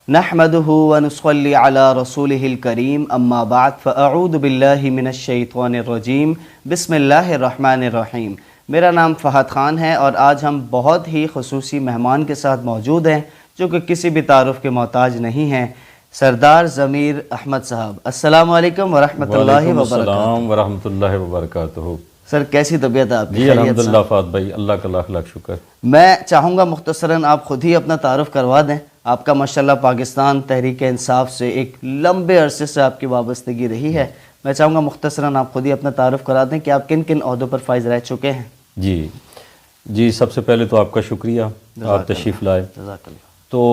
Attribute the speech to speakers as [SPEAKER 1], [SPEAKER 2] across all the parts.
[SPEAKER 1] نحمده ونصلي على رسوله الكريم اما بعد فاعوذ باللہ من الشیطان الرجیم بسم اللہ الرحمن الرحیم۔ میرا نام فہد خان ہے اور آج ہم بہت ہی خصوصی مہمان کے ساتھ موجود ہیں جو کہ کسی بھی تعارف کے محتاج نہیں ہیں، سردار ضمیر احمد صاحب۔ السلام علیکم ورحمۃ اللہ وبرکاتہ۔
[SPEAKER 2] السلام ورحمۃ اللہ وبرکاتہ۔
[SPEAKER 1] سر کیسی طبیعت ہے آپ کی؟
[SPEAKER 2] جی الحمدللہ فہد بھائی، اللہ کا لاکھ لاکھ شکر۔
[SPEAKER 1] میں چاہوں گا مختصراً آپ خود ہی اپنا تعارف کروا دیں۔ آپ کا ماشاءاللہ پاکستان تحریک انصاف سے ایک لمبے عرصے سے آپ کی وابستگی رہی ہے، میں چاہوں گا مختصراً آپ خود ہی اپنا تعارف کرا دیں کہ آپ کن کن عہدوں پر فائز رہ چکے ہیں۔
[SPEAKER 2] جی سب سے پہلے تو آپ کا شکریہ، آپ تشریف لائے۔ تو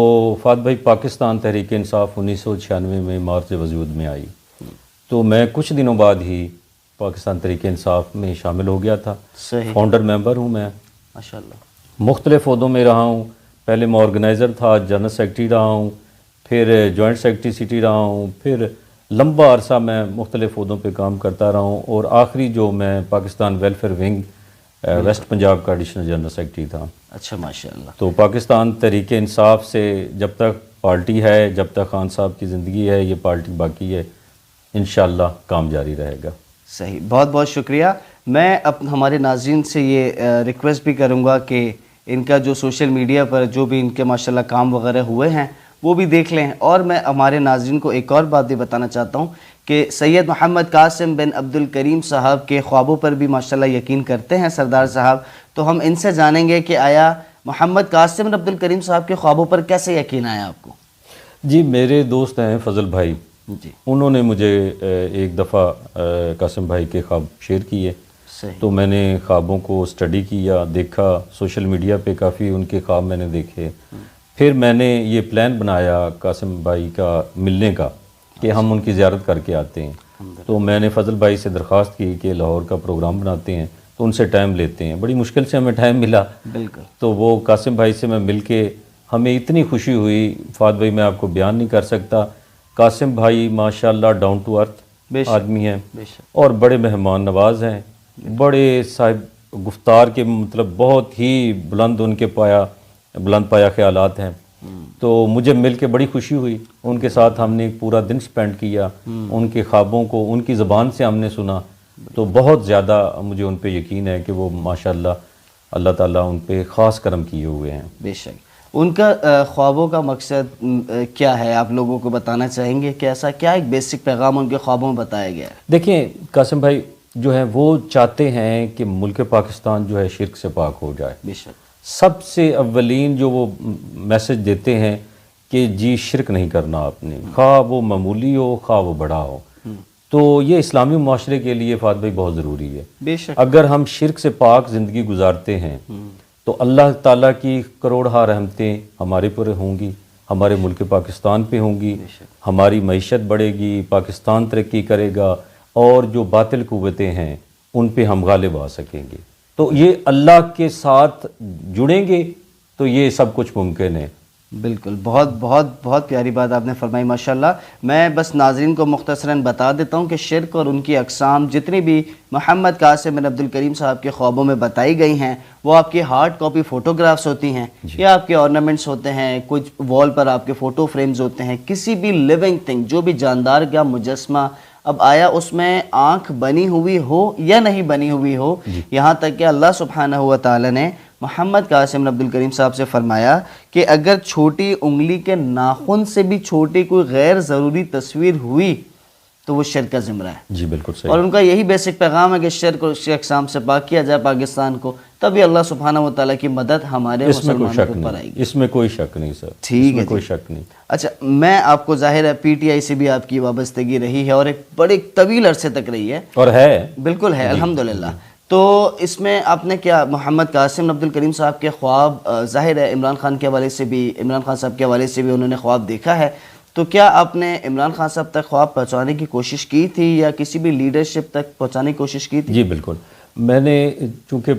[SPEAKER 2] فہد بھائی، پاکستان تحریک انصاف 1996 میں مارچ وجود میں آئی، تو میں کچھ دنوں بعد ہی پاکستان تحریک انصاف میں شامل ہو گیا تھا۔ فاؤنڈر ممبر ہوں میں،
[SPEAKER 1] ماشاءاللہ۔
[SPEAKER 2] مختلف عہدوں میں رہا ہوں۔ پہلے میں آرگنائزر تھا، جنرل سیکرٹری رہا ہوں، پھر جوائنٹ سیکرٹری سٹی رہا ہوں، پھر لمبا عرصہ میں مختلف عہدوں پہ کام کرتا رہا ہوں، اور آخری جو میں Pakistan welfare wing west Punjab کا ایڈیشنل جنرل سیکرٹری تھا۔
[SPEAKER 1] اچھا، ماشاءاللہ۔
[SPEAKER 2] تو پاکستان تحریک انصاف سے جب تک پارٹی ہے، جب تک خان صاحب کی زندگی ہے، یہ پارٹی باقی ہے، انشاءاللہ کام جاری رہے گا۔
[SPEAKER 1] صحیح، بہت بہت شکریہ۔ میں ہمارے ناظرین سے یہ ریکویسٹ بھی کروں گا کہ ان کا جو سوشل میڈیا پر جو بھی ان کے ماشاءاللہ کام وغیرہ ہوئے ہیں وہ بھی دیکھ لیں، اور میں ہمارے ناظرین کو ایک اور بات بھی بتانا چاہتا ہوں کہ سید محمد قاسم بن عبد الکریم صاحب کے خوابوں پر بھی ماشاءاللہ یقین کرتے ہیں سردار صاحب، تو ہم ان سے جانیں گے کہ آیا محمد قاسم بن عبد الکریم صاحب کے خوابوں پر کیسے یقین آیا آپ کو؟
[SPEAKER 2] جی، میرے دوست ہیں فضل بھائی،
[SPEAKER 1] جی،
[SPEAKER 2] انہوں نے مجھے ایک دفعہ قاسم بھائی کے خواب شیئر کیے، تو میں نے خوابوں کو اسٹڈی کیا، دیکھا، سوشل میڈیا پہ کافی ان کے خواب میں نے دیکھے۔ پھر میں نے یہ پلان بنایا قاسم بھائی کا ملنے کا کہ ہم ان کی زیارت کر کے آتے ہیں۔ تو میں نے فضل بھائی سے درخواست کی کہ لاہور کا پروگرام بناتے ہیں تو ان سے ٹائم لیتے ہیں، بڑی مشکل سے ہمیں ٹائم ملا۔
[SPEAKER 1] بالکل۔
[SPEAKER 2] تو وہ قاسم بھائی سے میں مل کے ہمیں اتنی خوشی ہوئی فہد بھائی، میں آپ کو بیان نہیں کر سکتا۔ قاسم بھائی ماشاءاللہ ڈاؤن ٹو ارتھ آدمی ہیں اور بڑے مہمان نواز ہیں، بڑے صاحب گفتار کے مطلب بہت ہی بلند پایا خیالات ہیں۔ تو مجھے مل کے بڑی خوشی ہوئی، ان کے ساتھ ہم نے پورا دن سپینڈ کیا، ان کے خوابوں کو ان کی زبان سے ہم نے سنا، تو بہت زیادہ مجھے ان پہ یقین ہے کہ وہ ماشاءاللہ اللہ تعالیٰ ان پہ خاص کرم کیے ہوئے ہیں۔
[SPEAKER 1] بے شک۔ ان کا خوابوں کا مقصد کیا ہے، آپ لوگوں کو بتانا چاہیں گے کہ ایسا کیا ایک بیسک پیغام ان کے خوابوں میں بتایا گیا ہے؟
[SPEAKER 2] دیکھیں، قاسم بھائی جو ہے وہ چاہتے ہیں کہ ملک پاکستان جو ہے شرک سے پاک ہو جائے۔
[SPEAKER 1] بے شک۔
[SPEAKER 2] سب سے اولین جو وہ میسج دیتے ہیں کہ جی شرک نہیں کرنا آپ نے، خواہ وہ معمولی ہو خواہ وہ بڑا ہو۔ تو یہ اسلامی معاشرے کے لیے فہد بھائی بہت ضروری ہے۔
[SPEAKER 1] بے شک۔
[SPEAKER 2] اگر ہم شرک سے پاک زندگی گزارتے ہیں تو اللہ تعالیٰ کی کروڑہا رحمتیں ہمارے پر ہوں گی، ہمارے ملک پاکستان پہ ہوں گی، ہماری معیشت بڑھے گی، پاکستان ترقی کرے گا، اور جو باطل قوتیں ہیں ان پہ ہم غالب آ سکیں گے۔ تو یہ اللہ کے ساتھ جڑیں گے تو یہ سب کچھ ممکن ہے۔
[SPEAKER 1] بالکل، بہت بہت بہت پیاری بات آپ نے فرمائی ماشاءاللہ۔ میں بس ناظرین کو مختصراً بتا دیتا ہوں کہ شرک اور ان کی اقسام جتنی بھی محمد قاسم بن عبد الکریم صاحب کے خوابوں میں بتائی گئی ہیں، وہ آپ کی ہارڈ کاپی فوٹوگرافس ہوتی ہیں یا آپ کے آرنامنٹس ہوتے ہیں، کچھ وال پر آپ کے فوٹو فریمز ہوتے ہیں، کسی بھی لیونگ تھنگ جو بھی جاندار کا مجسمہ، اب آیا اس میں آنکھ بنی ہوئی ہو یا نہیں بنی ہوئی ہو، یہاں تک کہ اللہ سبحانہ و تعالی نے محمد قاسم بن عبد الکریم صاحب سے فرمایا کہ اگر چھوٹی انگلی کے ناخن سے بھی چھوٹی کوئی غیر ضروری تصویر ہوئی تو وہ شرک کا زمرہ ہے۔
[SPEAKER 2] جی بالکل صحیح۔
[SPEAKER 1] اور ان کا یہی بیسک پیغام ہے کہ شرک اور اس کے اقسام سے پاک کیا جائے پاکستان کو، تبھی اللہ سبحانہ و تعالیٰ کی مدد ہمارے مسلمانوں کے اوپر آئے گی۔
[SPEAKER 2] اس میں کوئی شک نہیں سر،
[SPEAKER 1] ٹھیک ہے،
[SPEAKER 2] کوئی شک نہیں۔
[SPEAKER 1] اچھا، میں آپ کو ظاہر ہے پی ٹی آئی سے بھی آپ کی وابستگی رہی ہے اور ایک بڑے طویل عرصے تک رہی ہے،
[SPEAKER 2] اور ہے،
[SPEAKER 1] بالکل ہے، الحمدللہ۔ تو اس میں آپ نے کیا محمد قاسم عبد الکریم صاحب کے خواب، ظاہر ہے عمران خان کے حوالے سے بھی، عمران خان صاحب کے حوالے سے بھی انہوں نے خواب دیکھا ہے، تو کیا آپ نے عمران خان صاحب تک خواب پہنچانے کی کوشش کی تھی یا کسی بھی لیڈرشپ تک پہنچانے کی کوشش کی تھی؟
[SPEAKER 2] جی بالکل۔ میں نے چونکہ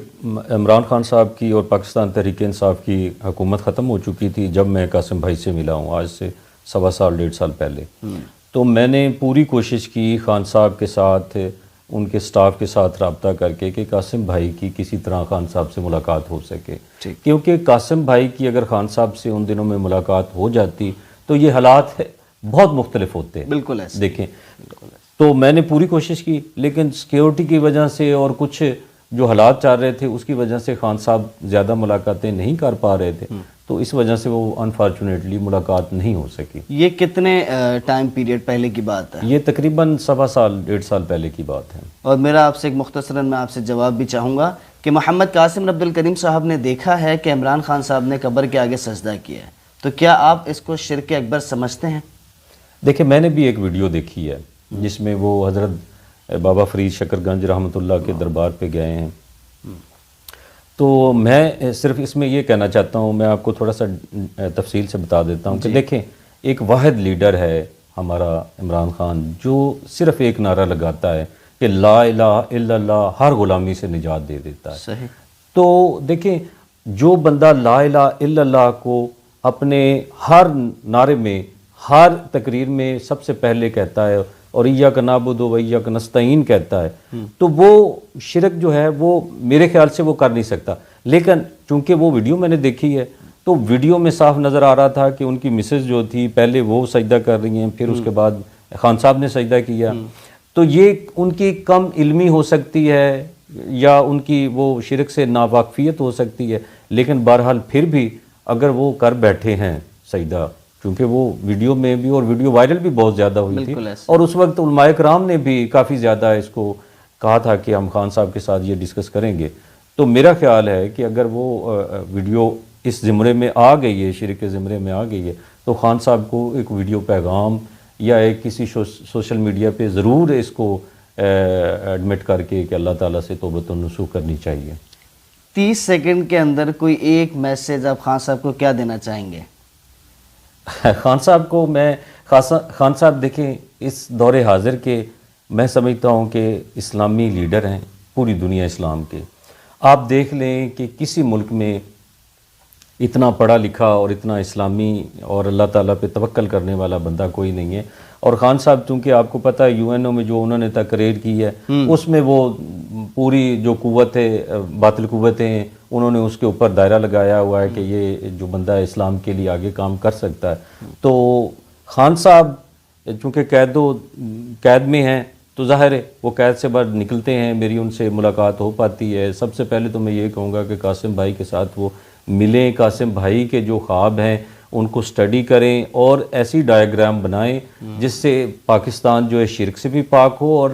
[SPEAKER 2] عمران خان صاحب کی اور پاکستان تحریک انصاف کی حکومت ختم ہو چکی تھی جب میں قاسم بھائی سے ملا ہوں، آج سے 1.25 سال پہلے، تو میں نے پوری کوشش کی خان صاحب کے ساتھ، ان کے سٹاف کے ساتھ رابطہ کر کے کہ قاسم بھائی کی کسی طرح خان صاحب سے ملاقات ہو سکے، کیونکہ قاسم بھائی کی اگر خان صاحب سے ان دنوں میں ملاقات ہو جاتی تو یہ حالات بہت مختلف ہوتے ہیں.
[SPEAKER 1] بالکل ایسے
[SPEAKER 2] دیکھیں تو میں نے پوری کوشش کی، لیکن سیکیورٹی کی وجہ سے اور کچھ جو حالات چل رہے تھے اس کی وجہ سے خان صاحب زیادہ ملاقاتیں نہیں کر پا رہے تھے، تو اس وجہ سے وہ انفارچونیٹلی ملاقات نہیں ہو سکی.
[SPEAKER 1] یہ کتنے ٹائم پیریڈ پہلے کی بات ہے؟
[SPEAKER 2] یہ تقریباً 1.25 سال 1.5 سال پہلے کی بات ہے.
[SPEAKER 1] اور میرا آپ سے ایک مختصراً میں آپ سے جواب بھی چاہوں گا کہ محمد قاسم عبد الکریم صاحب نے دیکھا ہے کہ عمران خان صاحب نے قبر کے آگے سجدہ کیا ہے، تو کیا آپ اس کو شرک اکبر سمجھتے ہیں؟
[SPEAKER 2] دیکھیں میں نے بھی ایک ویڈیو دیکھی ہے جس میں وہ حضرت بابا فرید شکر گنج رحمۃ اللہ کے دربار پہ گئے ہیں. تو میں صرف اس میں یہ کہنا چاہتا ہوں، میں آپ کو تھوڑا سا تفصیل سے بتا دیتا ہوں کہ دیکھیں ایک واحد لیڈر ہے ہمارا عمران خان، جو صرف ایک نعرہ لگاتا ہے کہ لا الہ الا اللہ، ہر غلامی سے نجات دے دیتا ہے.
[SPEAKER 1] صحیح.
[SPEAKER 2] تو دیکھیں جو بندہ لا الہ الا اللہ کو اپنے ہر نعرے میں، ہر تقریر میں سب سے پہلے کہتا ہے اور ایاک نعبد و ایاک نستعین کہتا ہے، تو وہ شرک جو ہے وہ میرے خیال سے وہ کر نہیں سکتا. لیکن چونکہ وہ ویڈیو میں نے دیکھی ہے تو ویڈیو میں صاف نظر آ رہا تھا کہ ان کی مسز جو تھی پہلے وہ سجدہ کر رہی ہیں، پھر اس کے بعد خان صاحب نے سجدہ کیا. تو یہ ان کی کم علمی ہو سکتی ہے یا ان کی وہ شرک سے ناواقفیت ہو سکتی ہے، لیکن بہرحال پھر بھی اگر وہ کر بیٹھے ہیں سجدہ، کیونکہ وہ ویڈیو میں بھی، اور ویڈیو وائرل بھی بہت زیادہ ہوئی تھی، اور اس وقت علماء کرام نے بھی کافی زیادہ اس کو کہا تھا کہ ہم خان صاحب کے ساتھ یہ ڈسکس کریں گے. تو میرا خیال ہے کہ اگر وہ ویڈیو اس زمرے میں آ گئی ہے، شرک کے زمرے میں آ گئی ہے، تو خان صاحب کو ایک ویڈیو پیغام یا ایک کسی سوشل میڈیا پہ ضرور اس کو ایڈمٹ کر کے کہ اللہ تعالیٰ سے توبۃ النصوح کرنی چاہیے.
[SPEAKER 1] 30 سیکنڈ کے اندر کوئی ایک میسیج آپ خان صاحب کو کیا دینا چاہیں گے؟
[SPEAKER 2] خان صاحب کو میں خان صاحب دیکھیں اس دور حاضر کے میں سمجھتا ہوں کہ اسلامی لیڈر ہیں پوری دنیا اسلام کے. آپ دیکھ لیں کہ کسی ملک میں اتنا پڑھا لکھا اور اتنا اسلامی اور اللہ تعالیٰ پہ توکل کرنے والا بندہ کوئی نہیں ہے. اور خان صاحب چونکہ آپ کو پتہ ہے UN میں جو انہوں نے تقریر کی ہے اس میں وہ پوری جو قوت ہے، باطل قوتیں ہیں، انہوں نے اس کے اوپر دائرہ لگایا ہوا ہے کہ یہ جو بندہ اسلام کے لیے آگے کام کر سکتا ہے. تو خان صاحب چونکہ قید میں ہیں تو ظاہر ہے وہ قید سے باہر نکلتے ہیں، میری ان سے ملاقات ہو پاتی ہے. سب سے پہلے تو میں یہ کہوں گا کہ قاسم بھائی کے ساتھ وہ ملیں، قاسم بھائی کے جو خواب ہیں ان کو سٹڈی کریں اور ایسی ڈائیگرام بنائیں جس سے پاکستان جو ہے شرک سے بھی پاک ہو اور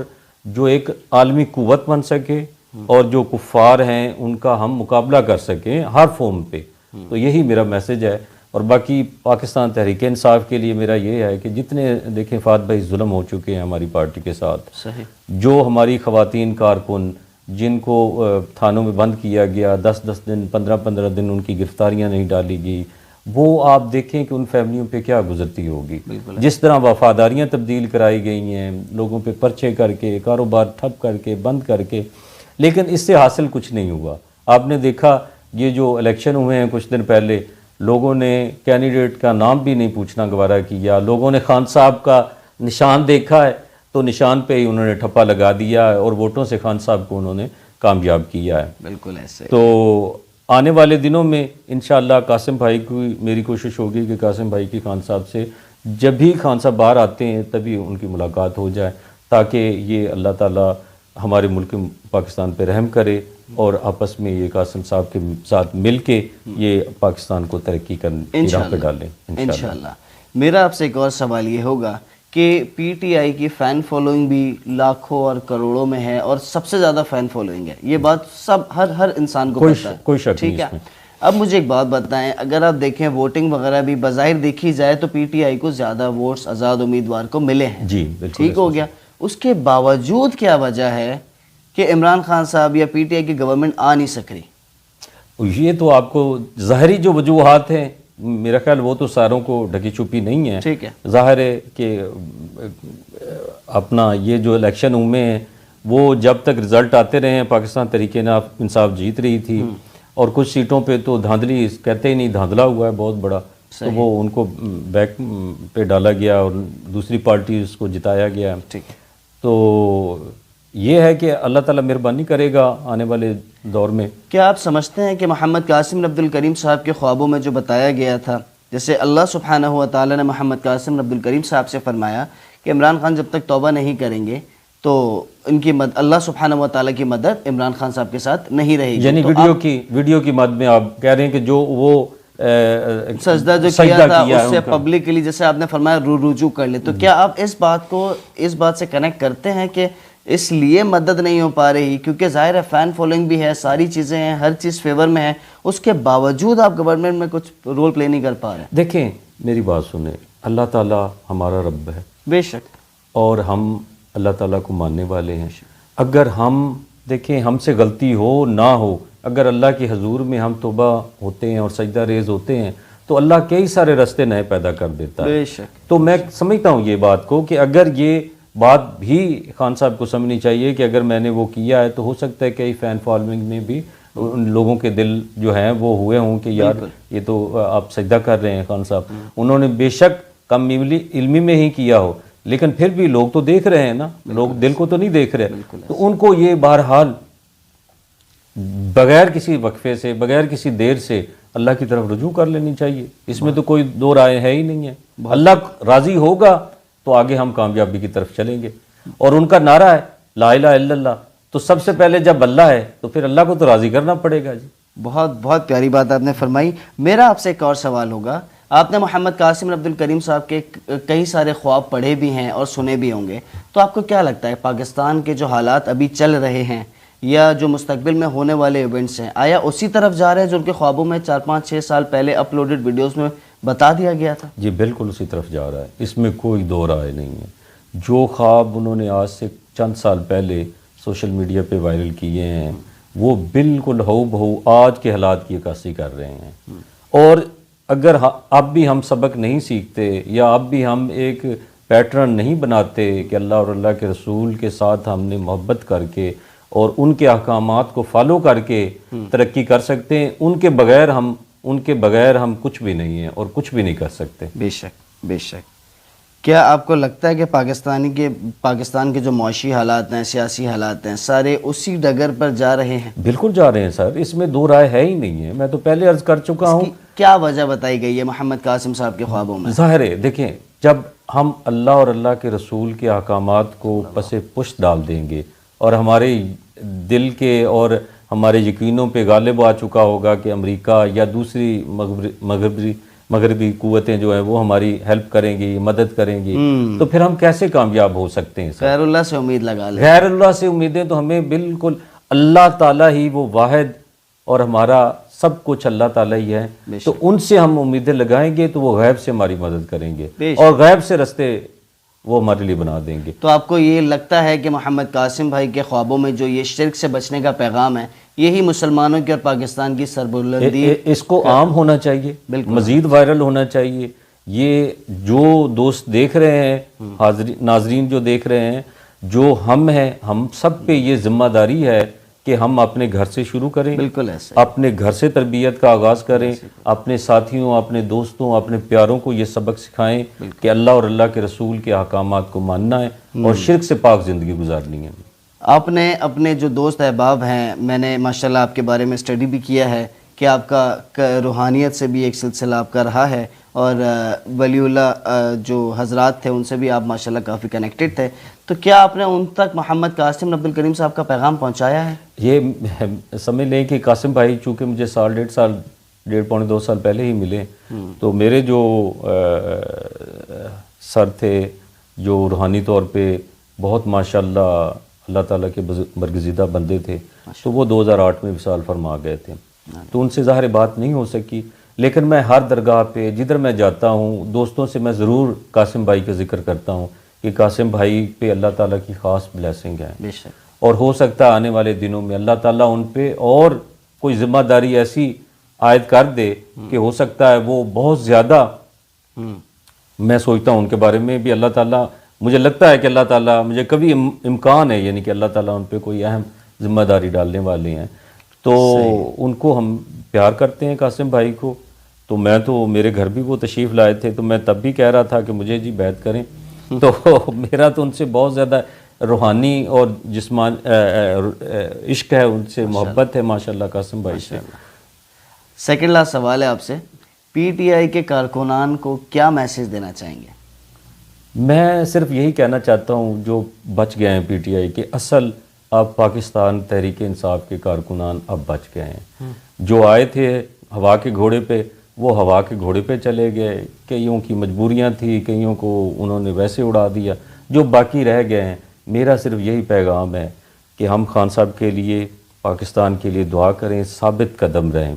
[SPEAKER 2] جو ایک عالمی قوت بن سکے اور جو کفار ہیں ان کا ہم مقابلہ کر سکیں ہر فارم پہ. تو یہی میرا میسج ہے. اور باقی پاکستان تحریک انصاف کے لیے میرا یہ ہے کہ جتنے دیکھیں فہد بھائی ظلم ہو چکے ہیں ہماری پارٹی کے ساتھ،
[SPEAKER 1] صحیح،
[SPEAKER 2] جو ہماری خواتین کارکن جن کو تھانوں میں بند کیا گیا، 10 دن 15 دن ان کی گرفتاریاں نہیں ڈالی گئی، وہ آپ دیکھیں کہ ان فیملیوں پہ کیا گزرتی ہوگی. جس طرح وفاداریاں تبدیل کرائی گئی ہیں لوگوں پہ پرچے کر کے، کاروبار ٹھپ کر کے، بند کر کے، لیکن اس سے حاصل کچھ نہیں ہوا. آپ نے دیکھا یہ جو الیکشن ہوئے ہیں کچھ دن پہلے، لوگوں نے کینڈیڈیٹ کا نام بھی نہیں پوچھنا گوارا کیا، لوگوں نے خان صاحب کا نشان دیکھا ہے تو نشان پہ ہی انہوں نے ٹھپا لگا دیا ہے اور ووٹوں سے خان صاحب کو انہوں نے کامیاب کیا ہے.
[SPEAKER 1] بالکل ایسے.
[SPEAKER 2] تو آنے والے دنوں میں انشاءاللہ قاسم بھائی کو میری کوشش ہوگی کہ قاسم بھائی کی خان صاحب سے جب بھی خان صاحب باہر آتے ہیں تبھی ان کی ملاقات ہو جائے، تاکہ یہ اللہ تعالیٰ ہمارے ملک پاکستان پہ رحم کرے اور آپس میں یہ قاسم صاحب کے ساتھ مل کے یہ پاکستان کو ترقی کرنے کی راہ پہ ڈالیں
[SPEAKER 1] انشاءاللہ. میرا آپ سے ایک اور سوال یہ ہوگا کہ پی ٹی آئی کی فین فالوئنگ بھی لاکھوں اور کروڑوں میں ہے اور سب سے زیادہ فین فالوئنگ ہے، یہ بات سب ہر انسان کو پتہ ہے،
[SPEAKER 2] کوئی شک نہیں
[SPEAKER 1] ٹھیک ہے. اب مجھے ایک بات بتائیں، اگر آپ دیکھیں ووٹنگ وغیرہ بھی بظاہر دیکھی جائے تو پی ٹی آئی کو زیادہ ووٹس آزاد امیدوار کو ملے ہیں،
[SPEAKER 2] جی بالکل
[SPEAKER 1] ٹھیک ہو گیا. اس کے باوجود کیا وجہ ہے کہ عمران خان صاحب یا پی ٹی آئی کی گورنمنٹ آ نہیں سک رہی؟
[SPEAKER 2] یہ تو آپ کو ظاہری جو وجوہات ہیں، میرا خیال وہ تو ساروں کو ڈھکی چھپی نہیں ہے.
[SPEAKER 1] ٹھیک ہے،
[SPEAKER 2] ظاہر ہے کہ اپنا یہ جو الیکشن ہوئے ہیں وہ جب تک رزلٹ آتے رہے ہیں پاکستان تحریک انصاف جیت رہی تھی، اور کچھ سیٹوں پہ تو دھاندلی کہتے ہی نہیں، دھاندلا ہوا ہے بہت بڑا، تو وہ ان کو بیک پہ ڈالا گیا اور دوسری پارٹی اس کو جتایا گیا.
[SPEAKER 1] ٹھیک ہے.
[SPEAKER 2] تو یہ ہے کہ اللہ تعالیٰ مہربانی کرے گا آنے والے دور میں.
[SPEAKER 1] کیا آپ سمجھتے ہیں کہ محمد قاسم عبد الکریم صاحب کے خوابوں میں جو بتایا گیا تھا جیسے اللہ سبحانہ و تعالیٰ نے محمد قاسم عبد الکریم صاحب سے فرمایا کہ عمران خان جب تک توبہ نہیں کریں گے تو ان کی اللہ سبحانہ و تعالیٰ کی مدد عمران خان صاحب کے ساتھ نہیں رہے گی.
[SPEAKER 2] یعنی ویڈیو کی مد میں آپ کہہ رہے ہیں کہ جو وہ
[SPEAKER 1] سجدہ جو کیا تھا اس سے پبلکلی جیسے آپ نے فرمایا رجوع کر لے, تو کیا آپ اس بات سے کنیکٹ کرتے ہیں کہ اس لیے مدد نہیں ہو پا رہی کیونکہ ظاہر ہے فین فالوئنگ بھی ہے, ساری چیزیں ہیں, ہر چیز فیور میں ہے, اس کے باوجود آپ گورنمنٹ میں کچھ رول پلے نہیں کر پا رہے ہیں؟
[SPEAKER 2] دیکھیں میری بات سنیں, اللہ تعالیٰ ہمارا رب ہے
[SPEAKER 1] بے شک, اور
[SPEAKER 2] ہم اللہ تعالیٰ کو ماننے والے ہیں. اگر ہم دیکھیں ہم سے غلطی ہو نہ ہو, اگر اللہ کے حضور میں ہم توبہ ہوتے ہیں اور سجدہ ریز ہوتے ہیں تو اللہ کئی سارے راستے نئے پیدا کر دیتا ہے.
[SPEAKER 1] بے شک.
[SPEAKER 2] تو میں سمجھتا ہوں یہ بات کو کہ اگر یہ بات بھی خان صاحب کو سمجھنی چاہیے کہ اگر میں نے وہ کیا ہے تو ہو سکتا ہے کئی فین فالوئنگ میں بھی ان لوگوں کے دل جو ہیں وہ ہوئے ہوں کہ یار یہ تو آپ سجدہ کر رہے ہیں خان صاحب, انہوں نے بے شک کم علمی میں ہی کیا ہو, لیکن پھر بھی لوگ تو دیکھ رہے ہیں نا, لوگ دل کو تو نہیں دیکھ رہے, تو ان کو یہ بہرحال بغیر کسی وقفے سے بغیر کسی دیر سے اللہ کی طرف رجوع کر لینی چاہیے. اس میں تو کوئی دو رائے ہے ہی نہیں ہے. اللہ راضی ہوگا تو آگے ہم کامیابی کی طرف چلیں گے. اور ان کا نعرہ ہے لا الہ الا اللہ, تو سب سے پہلے جب اللہ ہے تو پھر اللہ کو تو راضی کرنا پڑے گا. جی
[SPEAKER 1] بہت بہت پیاری بات آپ نے فرمائی. میرا آپ سے ایک اور سوال ہوگا, آپ نے محمد قاسم عبد الکریم صاحب کے کئی سارے خواب پڑھے بھی ہیں اور سنے بھی ہوں گے, تو آپ کو کیا لگتا ہے پاکستان کے جو حالات ابھی چل رہے ہیں یا جو مستقبل میں ہونے والے ایونٹس ہیں, آیا اسی طرف جا رہے ہیں جو ان کے خوابوں میں 4-5-6 سال پہلے اپلوڈڈ ویڈیوز میں بتا دیا گیا تھا؟
[SPEAKER 2] جی بالکل اسی طرف جا رہا ہے, اس میں کوئی دو رائے نہیں ہے. جو خواب انہوں نے آج سے چند سال پہلے سوشل میڈیا پہ وائرل کیے ہیں وہ بالکل ہو بہو آج کے حالات کی عکاسی کر رہے ہیں. اور اگر اب بھی ہم سبق نہیں سیکھتے یا اب بھی ہم ایک پیٹرن نہیں بناتے کہ اللہ اور اللہ کے رسول کے ساتھ ہم نے محبت کر کے اور ان کے احکامات کو فالو کر کے ترقی کر سکتے ہیں, ان کے بغیر ہم کچھ بھی نہیں ہیں اور کچھ بھی نہیں کر سکتے.
[SPEAKER 1] بے شک بے شک. کیا آپ کو لگتا ہے کہ پاکستان کے جو معاشی حالات ہیں, سیاسی حالات ہیں, سارے اسی ڈگر پر جا رہے ہیں؟
[SPEAKER 2] بالکل جا رہے ہیں سر, اس میں دو رائے ہے ہی نہیں ہے. میں تو پہلے عرض کر چکا ہوں.
[SPEAKER 1] کیا وجہ بتائی گئی ہے محمد قاسم صاحب کے خوابوں میں؟
[SPEAKER 2] ظاہر ہے دیکھیں جب ہم اللہ اور اللہ کے رسول کے احکامات کو پس پشت ڈال دیں گے اور ہمارے دل کے اور ہمارے یقینوں پہ غالب آ چکا ہوگا کہ امریکہ یا دوسری مغربی قوتیں جو ہیں وہ ہماری ہیلپ کریں گی, مدد کریں گی, تو پھر ہم کیسے کامیاب ہو سکتے ہیں؟
[SPEAKER 1] غیر اللہ سے امید لگا لیں.
[SPEAKER 2] غیر اللہ سے امیدیں تو ہمیں بالکل, اللہ تعالیٰ ہی وہ واحد اور ہمارا سب کچھ اللہ تعالیٰ ہی ہے, تو ان سے ہم امیدیں لگائیں گے تو وہ غیب سے ہماری مدد کریں گے اور غیب سے رستے وہ ہمارے لیے بنا دیں گے.
[SPEAKER 1] تو آپ کو یہ لگتا ہے کہ محمد قاسم بھائی کے خوابوں میں جو یہ شرک سے بچنے کا پیغام ہے یہی مسلمانوں کی اور پاکستان کی سربلندی,
[SPEAKER 2] اس کو عام ہونا چاہیے, مزید وائرل ہونا چاہیے. یہ جو دوست دیکھ رہے ہیں, ناظرین جو دیکھ رہے ہیں, جو ہم ہیں, ہم سب پہ یہ ذمہ داری ہے کہ ہم اپنے گھر سے شروع کریں.
[SPEAKER 1] بالکل ایسے
[SPEAKER 2] اپنے گھر سے تربیت کا آغاز کریں, اپنے ساتھیوں, اپنے دوستوں, اپنے پیاروں کو یہ سبق سکھائیں کہ اللہ اور اللہ کے رسول کے احکامات کو ماننا ہے اور شرک سے پاک زندگی گزارنی ہے.
[SPEAKER 1] آپ نے اپنے جو دوست احباب ہیں, میں نے ماشاءاللہ آپ کے بارے میں اسٹڈی بھی کیا ہے کہ آپ کا روحانیت سے بھی ایک سلسلہ آپ کا رہا ہے اور ولی اللہ جو حضرات تھے ان سے بھی آپ ماشاءاللہ کافی کنیکٹڈ تھے, تو کیا آپ نے ان تک محمد قاسم عبد الکریم صاحب کا پیغام پہنچایا ہے؟
[SPEAKER 2] یہ سمجھ لیں کہ قاسم بھائی چونکہ مجھے ڈیڑھ پونے 2 سال پہلے ہی ملے, تو میرے جو سر تھے جو روحانی طور پہ بہت ماشاءاللہ اللہ تعالیٰ کے برگزیدہ بندے تھے, تو وہ 2008 میں وصال فرما گئے تھے, تو ان سے ظاہر بات نہیں ہو سکی. لیکن میں ہر درگاہ پہ جدھر میں جاتا ہوں دوستوں سے میں ضرور قاسم بھائی کا ذکر کرتا ہوں کہ قاسم بھائی پہ اللہ تعالیٰ کی خاص بلیسنگ ہے, اور ہو سکتا ہے آنے والے دنوں میں اللہ تعالیٰ ان پہ اور کوئی ذمہ داری ایسی عائد کر دے کہ ہو سکتا ہے وہ بہت زیادہ, میں سوچتا ہوں ان کے بارے میں بھی اللہ تعالیٰ, مجھے لگتا ہے کہ اللہ تعالیٰ, مجھے کبھی امکان ہے یعنی کہ اللہ تعالیٰ ان پہ کوئی اہم ذمہ داری ڈالنے والے ہیں, تو ان کو ہم پیار کرتے ہیں قاسم بھائی کو. تو میں تو میرے گھر بھی وہ تشریف لائے تھے, تو میں تب بھی کہہ رہا تھا کہ مجھے جی بیعت کریں, تو میرا تو ان سے بہت زیادہ روحانی اور عشق ہے, ان سے محبت ہے ماشاءاللہ قاسم بھائی سے.
[SPEAKER 1] سیکنڈ لاسٹ سوال ہے آپ سے پی ٹی آئی کے کارکنان کو کیا میسج دینا چاہیں گے؟
[SPEAKER 2] میں صرف یہی کہنا چاہتا ہوں جو بچ گئے ہیں پی ٹی آئی کے، اصل اب پاکستان تحریک انصاف کے کارکنان اب بچ گئے ہیں. جو آئے تھے ہوا کے گھوڑے پہ وہ ہوا کے گھوڑے پہ چلے گئے، کئیوں کی مجبوریاں تھیں، کئیوں کو انہوں نے ویسے اڑا دیا. جو باقی رہ گئے ہیں، میرا صرف یہی پیغام ہے کہ ہم خان صاحب کے لیے، پاکستان کے لیے دعا کریں، ثابت قدم رہیں،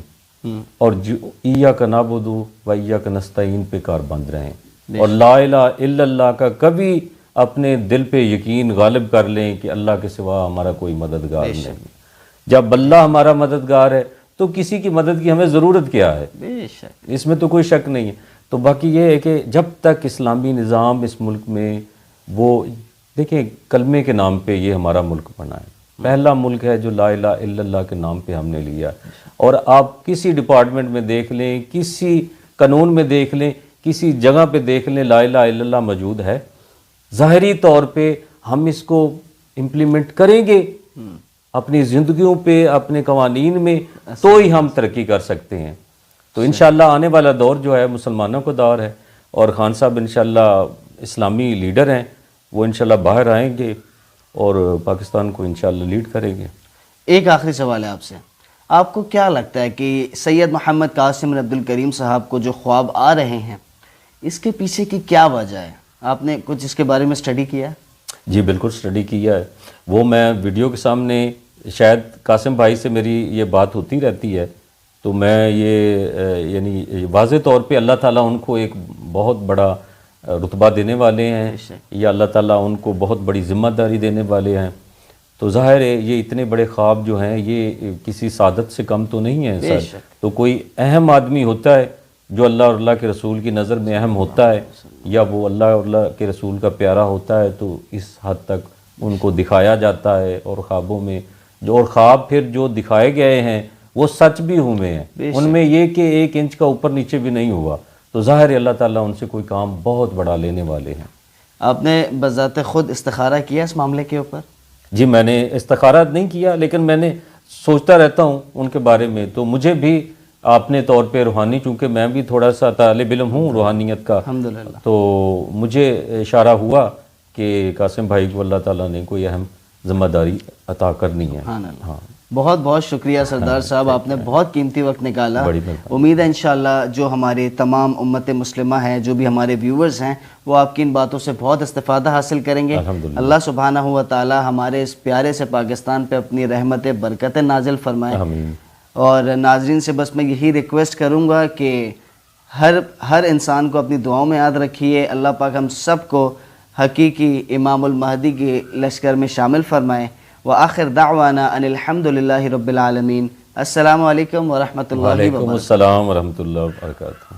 [SPEAKER 2] اور جو ایاک نعبد و ایاک نستعین پہ کار بند رہیں، اور لا الہ الا اللہ کا کبھی اپنے دل پہ یقین غالب کر لیں کہ اللہ کے سوا ہمارا کوئی مددگار نہیں. جب اللہ ہمارا مددگار ہے تو کسی کی مدد کی ہمیں ضرورت کیا ہے؟
[SPEAKER 1] بے شک.
[SPEAKER 2] اس میں تو کوئی شک نہیں ہے. تو باقی یہ ہے کہ جب تک اسلامی نظام اس ملک میں، وہ دیکھیں کلمے کے نام پہ یہ ہمارا ملک بنا ہے، پہلا ملک ہے جو لا الہ الا اللہ کے نام پہ ہم نے لیا. اور آپ کسی ڈپارٹمنٹ میں دیکھ لیں، کسی قانون میں دیکھ لیں، کسی جگہ پہ دیکھ لیں، لا الہ الا اللہ موجود ہے. ظاہری طور پہ ہم اس کو امپلیمنٹ کریں گے اپنی زندگیوں پہ، اپنے قوانین میں، تو ہی ہم ترقی کر سکتے ہیں. تو انشاءاللہ آنے والا دور جو ہے مسلمانوں کا دور ہے، اور خان صاحب انشاءاللہ اسلامی لیڈر ہیں، وہ انشاءاللہ باہر آئیں گے اور پاکستان کو انشاءاللہ لیڈ کریں گے.
[SPEAKER 1] ایک آخری سوال ہے آپ سے، آپ کو کیا لگتا ہے کہ سید محمد قاسم بن عبد الکریم صاحب کو جو خواب آ رہے ہیں، اس کے پیچھے کی کیا وجہ ہے؟ آپ نے کچھ اس کے بارے میں سٹڈی کیا ہے؟
[SPEAKER 2] جی بالکل سٹڈی کیا ہے. وہ میں ویڈیو کے سامنے، شاید قاسم بھائی سے میری یہ بات ہوتی رہتی ہے، تو میں یہ یعنی واضح طور پہ اللہ تعالیٰ ان کو ایک بہت بڑا رتبہ دینے والے ہیں، یا اللہ تعالیٰ ان کو بہت بڑی ذمہ داری دینے والے ہیں. تو ظاہر ہے یہ اتنے بڑے خواب جو ہیں یہ کسی سعادت سے کم تو نہیں ہیں سر. تو کوئی اہم آدمی ہوتا ہے جو اللہ اور اللہ کے رسول کی نظر میں اہم ہوتا ہے، یا وہ اللہ اور اللہ کے رسول کا پیارا ہوتا ہے، تو اس حد تک ان کو دکھایا جاتا ہے. اور خوابوں میں اور خواب پھر جو دکھائے گئے ہیں وہ سچ بھی ہوئے ہیں، ان میں یہ کہ 1 انچ کا اوپر نیچے بھی نہیں ہوا. تو ظاہر ہے اللہ تعالیٰ ان سے کوئی کام بہت بڑا لینے والے ہیں.
[SPEAKER 1] آپ نے بذات خود استخارہ کیا اس معاملے کے اوپر؟
[SPEAKER 2] جی میں نے استخارہ نہیں کیا، لیکن میں نے سوچتا رہتا ہوں ان کے بارے میں. تو مجھے بھی اپنے طور پہ روحانی، چونکہ میں بھی تھوڑا سا طالب علم ہوں روحانیت کا،
[SPEAKER 1] الحمدللہ،
[SPEAKER 2] تو مجھے اشارہ ہوا کہ قاسم بھائی کو اللہ تعالیٰ نے کوئی اہم ذمہ داری عطا کرنی ہے. ہاں
[SPEAKER 1] بہت بہت شکریہ سردار صاحب، آپ نے بہت قیمتی وقت نکالا. امید ہے انشاءاللہ جو ہمارے تمام امت مسلمہ ہیں، جو بھی ہمارے ویورز ہیں، وہ آپ کی ان باتوں سے بہت استفادہ حاصل کریں گے. اللہ سبحانہ و تعالی ہمارے اس پیارے سے پاکستان پہ اپنی رحمت برکت نازل فرمائے. اور ناظرین سے بس میں یہی ریکویسٹ کروں گا کہ ہر انسان کو اپنی دعاؤں میں یاد رکھیے. اللہ پاک ہم سب کو حقیقی امام المہدی کے لشکر میں شامل فرمائے. وآخر دعوانا ان الحمدللہ رب العالمین. السلام علیکم ورحمۃ اللہ وبرکاتہ.
[SPEAKER 2] وعلیکم السلام ورحمۃ اللہ وبرکاتہ.